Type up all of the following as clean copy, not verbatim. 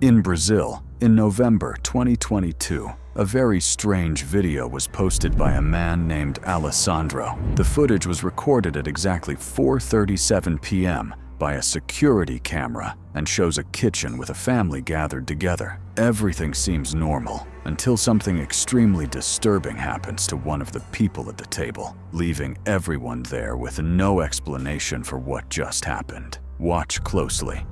In Brazil, in November 2022, a very strange video was posted by a man named Alessandro. The footage was recorded at exactly 4:37 p.m. by a security camera and shows a kitchen with a family gathered together. Everything seems normal until something extremely disturbing happens to one of the people at the table, leaving everyone there with no explanation for what just happened. Watch closely.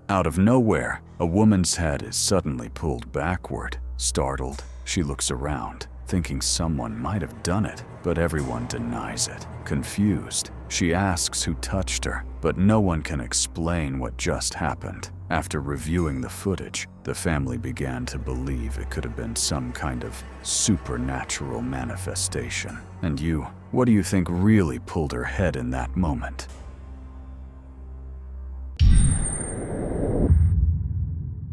Out of nowhere, a woman's head is suddenly pulled backward. Startled, she looks around, thinking someone might have done it, but everyone denies it. Confused, she asks who touched her, but no one can explain what just happened. After reviewing the footage, the family began to believe it could have been some kind of supernatural manifestation. And you, what do you think really pulled her head in that moment?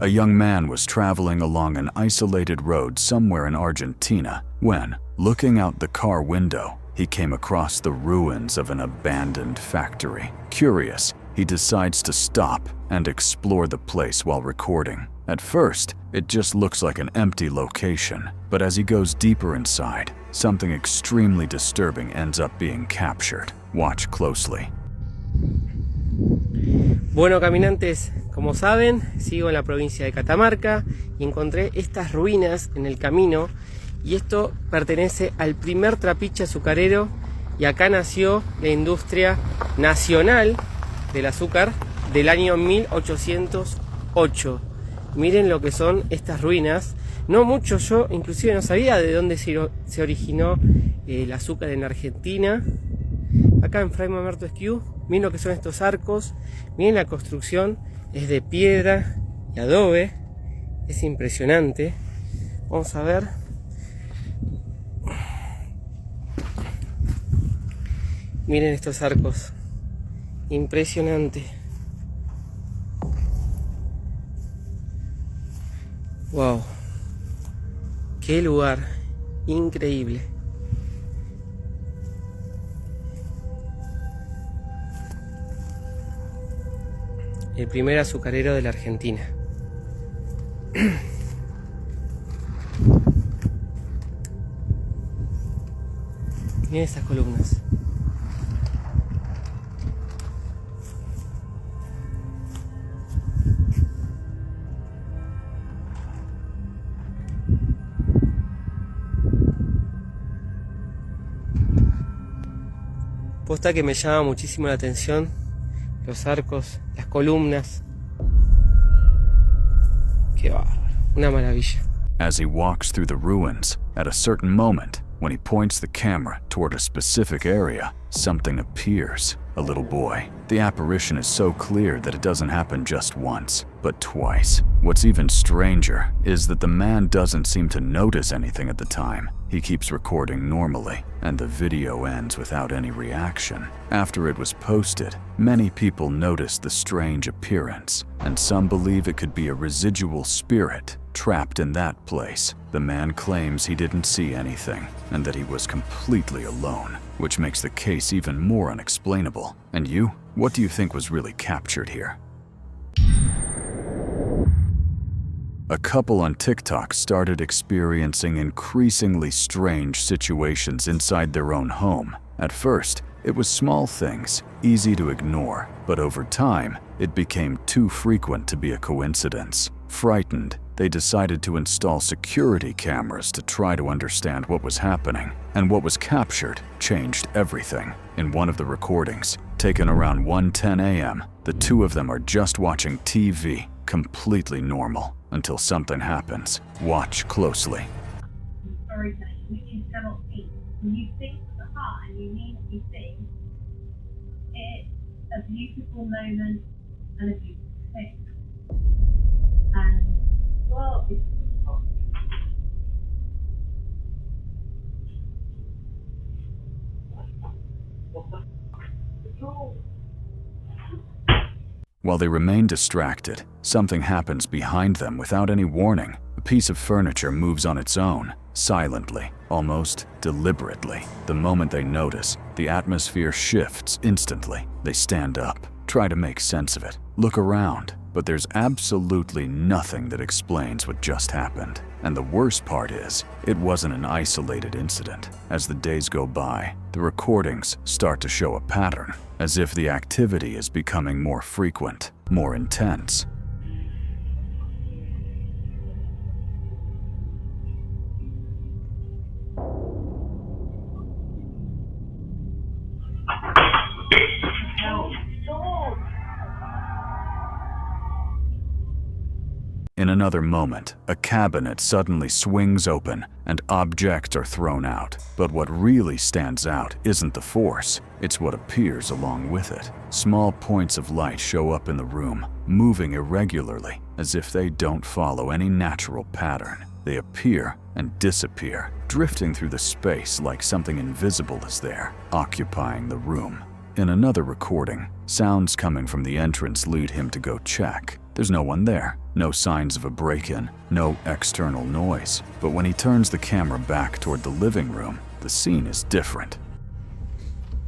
A young man was traveling along an isolated road somewhere in Argentina when, looking out the car window, he came across the ruins of an abandoned factory. Curious, he decides to stop and explore the place while recording. At first, it just looks like an empty location, but as he goes deeper inside, something extremely disturbing ends up being captured. Watch closely. Bueno, caminantes, como saben, sigo en la provincia de Catamarca y encontré estas ruinas en el camino, y esto pertenece al primer trapiche azucarero, y acá nació la industria nacional del azúcar del año 1808. Miren lo que son estas ruinas. No mucho, yo inclusive no sabía de dónde se originó el azúcar en Argentina. Acá en Fray Mamerto Esquiú, miren lo que son estos arcos, miren la construcción, es de piedra y adobe, es impresionante. Vamos a ver. Miren estos arcos, impresionante. Wow, qué lugar increíble. El primer azucarero de la Argentina. Miren estas columnas. Posta que me llama muchísimo la atención los arcos, las columnas. Qué bárbaro, una maravilla. As he walks through the ruins, at a certain moment, when he points the camera toward a specific area, something appears. A little boy. The apparition is so clear that it doesn't happen just once, but twice. What's even stranger is that the man doesn't seem to notice anything at the time. He keeps recording normally, and the video ends without any reaction. After it was posted, many people noticed the strange appearance, and some believe it could be a residual spirit trapped in that place. The man claims he didn't see anything, and that he was completely alone, which makes the case even more unexplainable. And you? What do you think was really captured here? A couple on TikTok started experiencing increasingly strange situations inside their own home. At first, it was small things, easy to ignore, but over time, it became too frequent to be a coincidence. Frightened, they decided to install security cameras to try to understand what was happening, and what was captured changed everything. In one of the recordings, taken around 1:10 a.m., the two of them are just watching TV, completely normal, until something happens. Watch closely. Storytelling, which you cannot see. When you think with the heart and you mean what you think, it's a beautiful moment and a beautiful thing. And While they remain distracted, something happens behind them without any warning. A piece of furniture moves on its own, silently, almost deliberately. The moment they notice, the atmosphere shifts instantly. They stand up, try to make sense of it, look around, but there's absolutely nothing that explains what just happened. And the worst part is, it wasn't an isolated incident. As the days go by, the recordings start to show a pattern, as if the activity is becoming more frequent, more intense. In another moment, a cabinet suddenly swings open and objects are thrown out. But what really stands out isn't the force, it's what appears along with it. Small points of light show up in the room, moving irregularly, as if they don't follow any natural pattern. They appear and disappear, drifting through the space like something invisible is there, occupying the room. In another recording, sounds coming from the entrance lead him to go check. There's no one there, no signs of a break-in, no external noise. But when he turns the camera back toward the living room, the scene is different.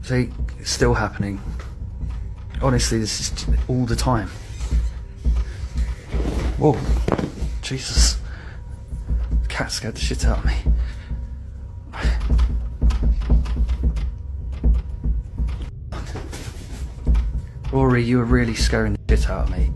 See, it's still happening. Honestly, this is all the time. Whoa, Jesus. The cat scared the shit out of me. Rory, you were really scaring the shit out of me.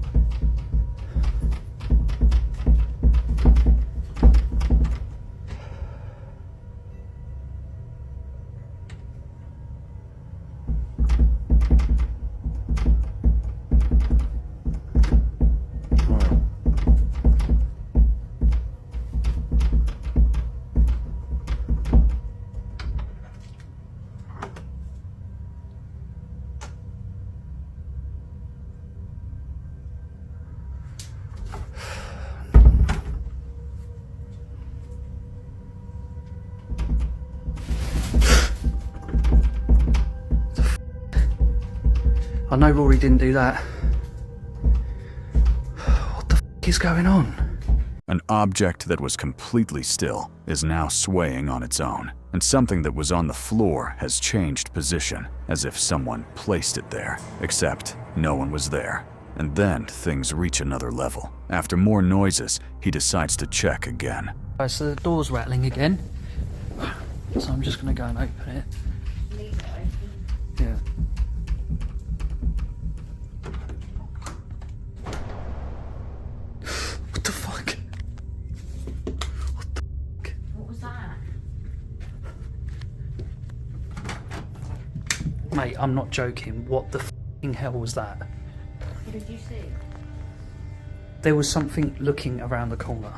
I know Rory didn't do that. What the f is going on? An object that was completely still is now swaying on its own, and something that was on the floor has changed position, as if someone placed it there, except no one was there. And then things reach another level. After more noises, he decides to check again. Right, so the door's rattling again. So I'm just gonna go and open it. Yeah. What the fuck? What the fuck? What was that? Mate, I'm not joking. What the fucking hell was that? What did you see? There was something looking around the corner.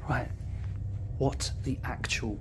Right. What the actual...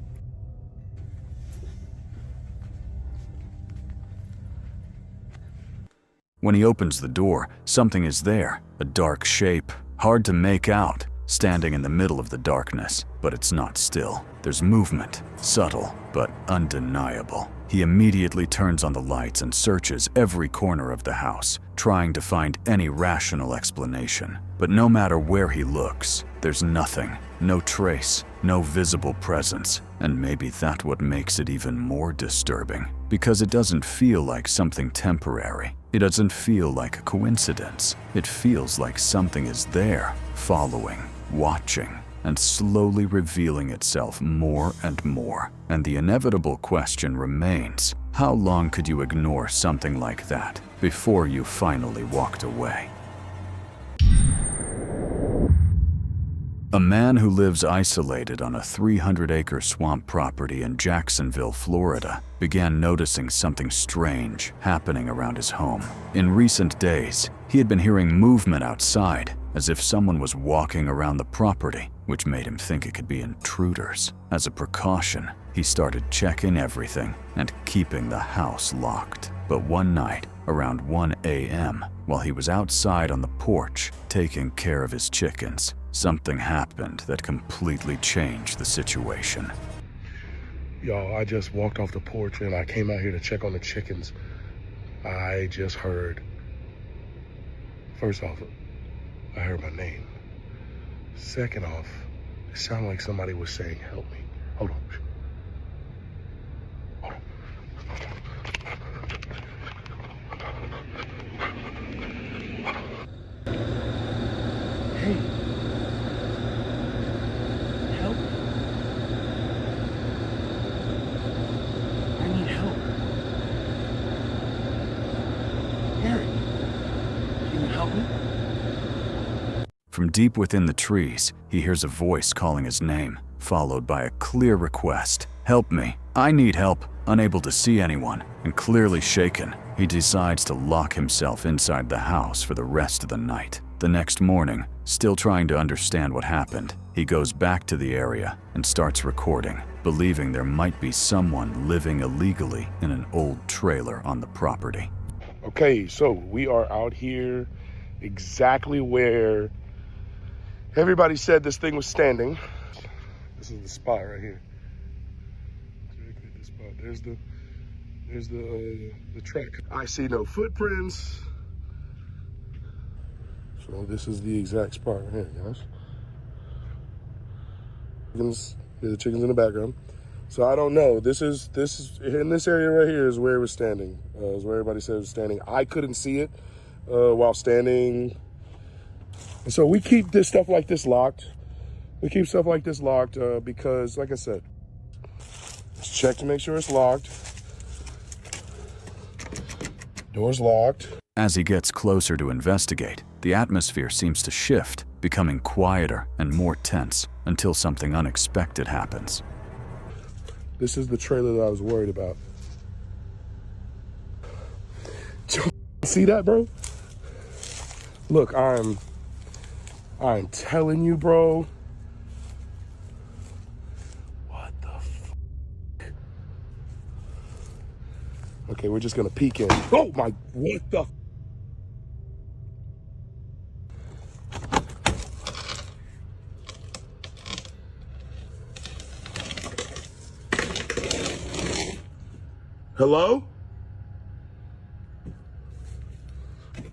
When he opens the door, something is there, a dark shape, hard to make out, standing in the middle of the darkness. But it's not still. There's movement, subtle but undeniable. He immediately turns on the lights and searches every corner of the house, trying to find any rational explanation. But no matter where he looks, there's nothing, no trace, no visible presence. And maybe that's what makes it even more disturbing, because it doesn't feel like something temporary. It doesn't feel like a coincidence. It feels like something is there, following, watching, and slowly revealing itself more and more. And the inevitable question remains, how long could you ignore something like that before you finally walked away? A man who lives isolated on a 300-acre swamp property in Jacksonville, Florida, began noticing something strange happening around his home. In recent days, he had been hearing movement outside, as if someone was walking around the property, which made him think it could be intruders. As a precaution, he started checking everything and keeping the house locked. But one night, around 1 a.m., while he was outside on the porch taking care of his chickens, something happened that completely changed the situation. Y'all, I just walked off the porch and I came out here to check on the chickens. I just heard, first off, I heard my name. Second off, it sounded like somebody was saying, help me. Hold on. Hold on. Hey. Help. I need help. Eric, can you help me? From deep within the trees, he hears a voice calling his name, followed by a clear request. Help me. I need help. Unable to see anyone, and clearly shaken, he decides to lock himself inside the house for the rest of the night. The next morning, still trying to understand what happened, he goes back to the area and starts recording, believing there might be someone living illegally in an old trailer on the property. Okay, so we are out here exactly where everybody said this thing was standing. This is the spot right here. This spot. There's the track. I see no footprints. So this is the exact spot right here, guys. The chickens in the background. So I don't know. This is in this area right here is where it was standing. Is where everybody said it was standing. I couldn't see it while standing. And so we keep this stuff like this locked. We keep stuff like this locked because, like I said, let's check to make sure it's locked. Door's locked. As he gets closer to investigate, the atmosphere seems to shift, becoming quieter and more tense until something unexpected happens. This is the trailer that I was worried about. See that, bro? Look, I'm telling you, bro. What the f? Okay, we're just gonna peek in. Oh my, what the? Hello?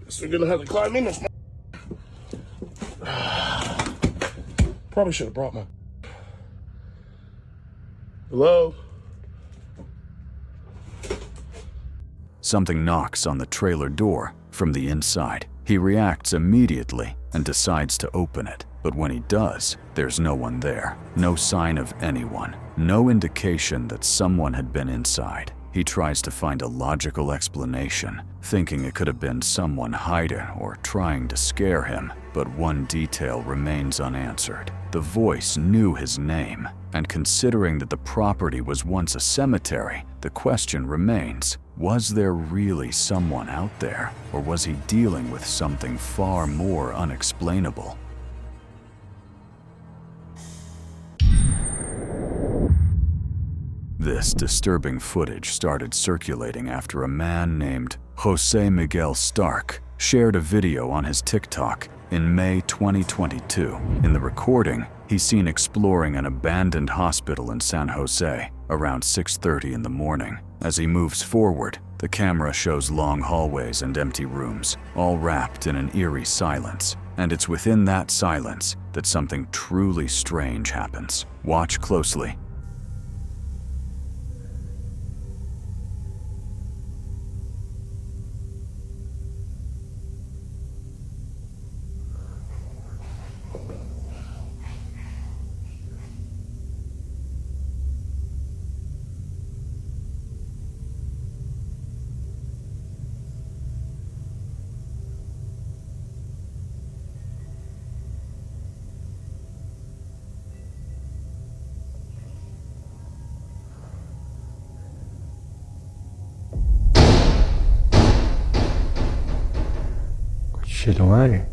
Guess we're gonna have to climb in this. Probably should have brought my. Hello? Something knocks on the trailer door from the inside. He reacts immediately and decides to open it. But when he does, there's no one there. No sign of anyone. No indication that someone had been inside. He tries to find a logical explanation, thinking it could have been someone hiding or trying to scare him. But one detail remains unanswered. The voice knew his name, and considering that the property was once a cemetery, the question remains, was there really someone out there, or was he dealing with something far more unexplainable? This disturbing footage started circulating after a man named Jose Miguel Stark shared a video on his TikTok in May 2022. In the recording, he's seen exploring an abandoned hospital in San Jose around 6:30 in the morning. As he moves forward, the camera shows long hallways and empty rooms, all wrapped in an eerie silence. And it's within that silence that something truly strange happens. Watch closely. Shit, madre.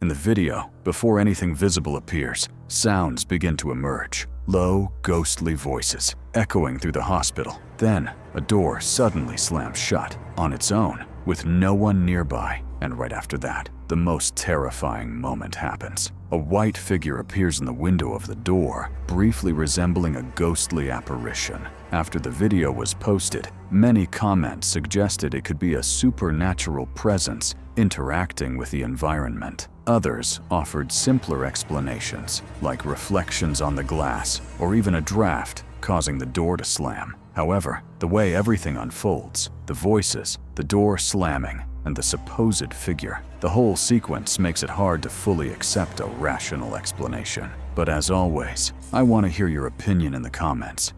In the video, before anything visible appears, sounds begin to emerge. Low, ghostly voices echoing through the hospital. Then, a door suddenly slams shut on its own, with no one nearby. And right after that, the most terrifying moment happens. A white figure appears in the window of the door, briefly resembling a ghostly apparition. After the video was posted, many comments suggested it could be a supernatural presence interacting with the environment. Others offered simpler explanations, like reflections on the glass or even a draft causing the door to slam. However, the way everything unfolds, the voices, the door slamming, and the supposed figure, the whole sequence makes it hard to fully accept a rational explanation. But as always, I want to hear your opinion in the comments.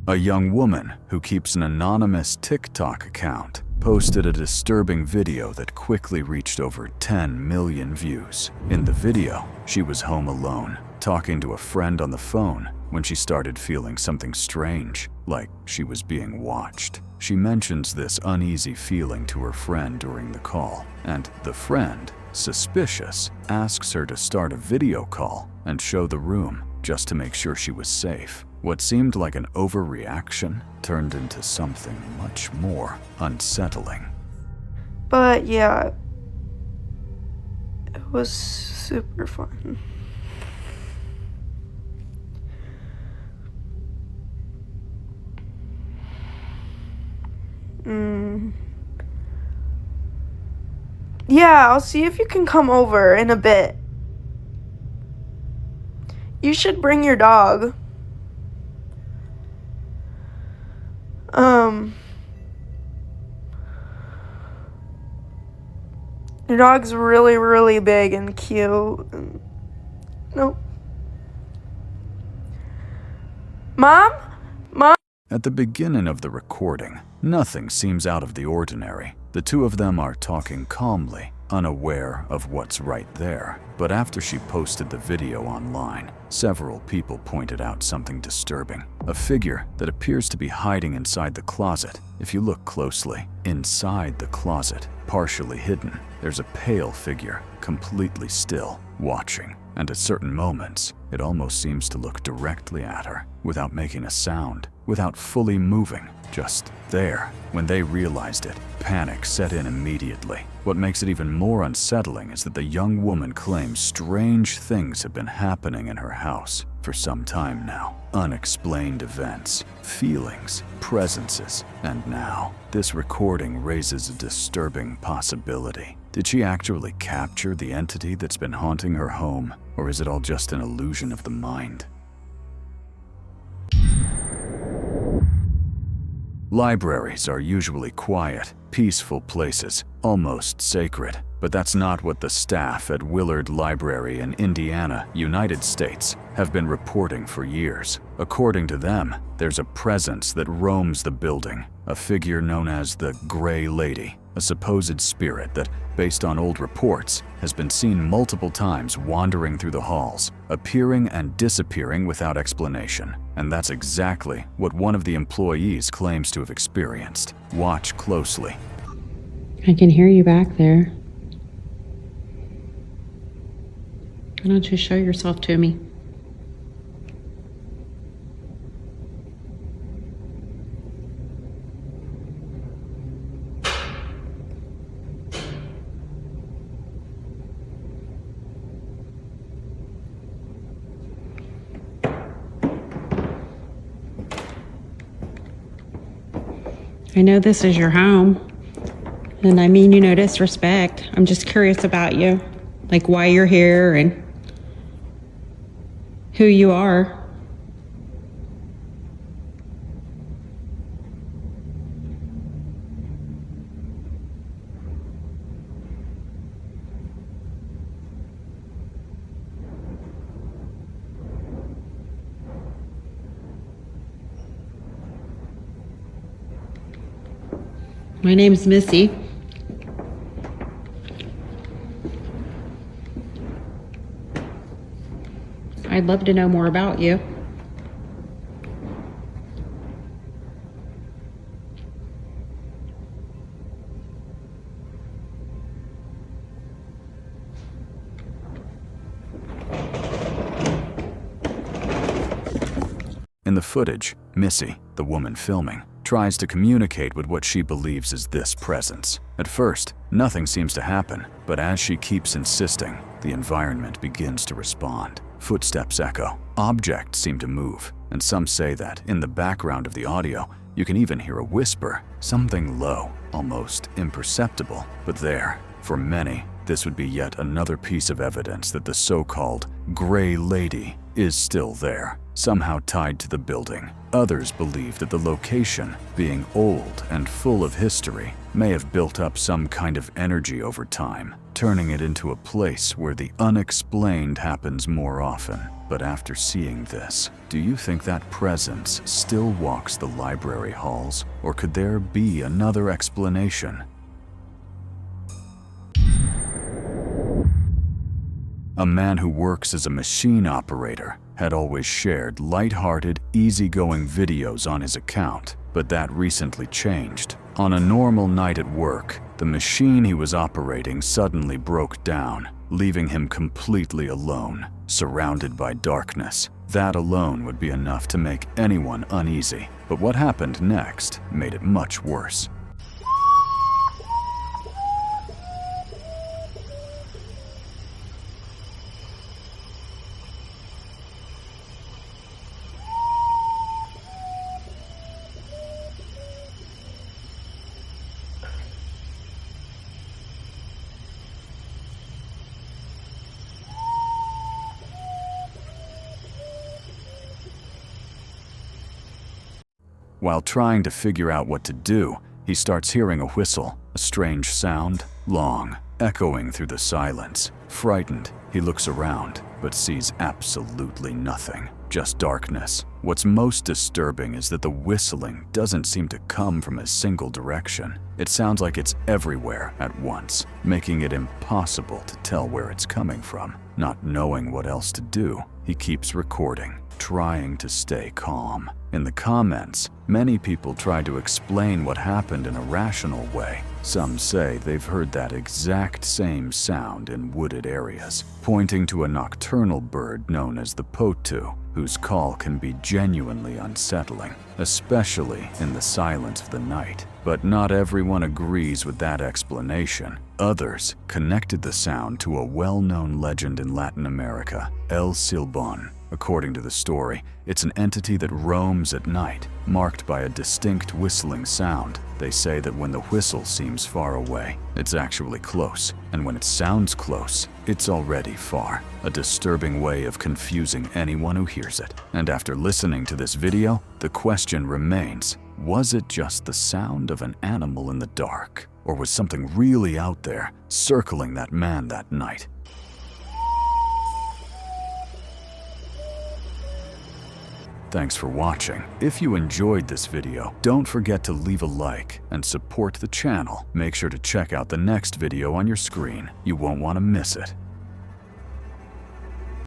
A young woman who keeps an anonymous TikTok account posted a disturbing video that quickly reached over 10 million views. In the video, she was home alone, talking to a friend on the phone when she started feeling something strange, like she was being watched. She mentions this uneasy feeling to her friend during the call, and the friend, suspicious, asks her to start a video call and show the room just to make sure she was safe. What seemed like an overreaction turned into something much more unsettling. But yeah, it was super fun. Yeah, I'll see if you can come over in a bit. You should bring your dog. Your dog's really, really big and cute. Nope. Mom? Mom? At the beginning of the recording, nothing seems out of the ordinary. The two of them are talking calmly, unaware of what's right there. But after she posted the video online, several people pointed out something disturbing. A figure that appears to be hiding inside the closet. If you look closely, inside the closet, partially hidden, there's a pale figure, completely still, watching. And at certain moments, it almost seems to look directly at her, without making a sound, without fully moving, just there. When they realized it, panic set in immediately. What makes it even more unsettling is that the young woman claims strange things have been happening in her house for some time now. Unexplained events, feelings, presences, and now this recording raises a disturbing possibility. Did she actually capture the entity that's been haunting her home, or is it all just an illusion of the mind? Libraries are usually quiet, peaceful places, almost sacred. But that's not what the staff at Willard Library in Indiana, United States, have been reporting for years. According to them, there's a presence that roams the building, a figure known as the Gray Lady, a supposed spirit that, based on old reports, has been seen multiple times wandering through the halls, appearing and disappearing without explanation. And that's exactly what one of the employees claims to have experienced. Watch closely. I can hear you back there. Why don't you show yourself to me? I know this is your home, and I mean you no disrespect. I'm just curious about you, like why you're here and who you are. My name's Missy. I'd love to know more about you. In the footage, Missy, the woman filming, tries to communicate with what she believes is this presence. At first, nothing seems to happen, but as she keeps insisting, the environment begins to respond. Footsteps echo, objects seem to move, and some say that in the background of the audio, you can even hear a whisper, something low, almost imperceptible, but there. For many, this would be yet another piece of evidence that the so-called Gray Lady is still there, somehow tied to the building. Others believe that the location, being old and full of history, may have built up some kind of energy over time, turning it into a place where the unexplained happens more often. But after seeing this, do you think that presence still walks the library halls, or could there be another explanation? A man who works as a machine operator had always shared light-hearted, easygoing videos on his account, but that recently changed. On a normal night at work, the machine he was operating suddenly broke down, leaving him completely alone, surrounded by darkness. That alone would be enough to make anyone uneasy, but what happened next made it much worse. While trying to figure out what to do, he starts hearing a whistle, a strange sound, long, echoing through the silence. Frightened, he looks around, but sees absolutely nothing, just darkness. What's most disturbing is that the whistling doesn't seem to come from a single direction. It sounds like it's everywhere at once, making it impossible to tell where it's coming from. Not knowing what else to do, he keeps recording, trying to stay calm. In the comments, many people try to explain what happened in a rational way. Some say they've heard that exact same sound in wooded areas, pointing to a nocturnal bird known as the potu, whose call can be genuinely unsettling, especially in the silence of the night. But not everyone agrees with that explanation. Others connected the sound to a well-known legend in Latin America, El Silbón. According to the story, it's an entity that roams at night, marked by a distinct whistling sound. They say that when the whistle seems far away, it's actually close, and when it sounds close, it's already far. A disturbing way of confusing anyone who hears it. And after listening to this video, the question remains, was it just the sound of an animal in the dark? Or was something really out there, circling that man that night? Thanks for watching. If you enjoyed this video, don't forget to leave a like and support the channel. Make sure to check out the next video on your screen. You won't want to miss it.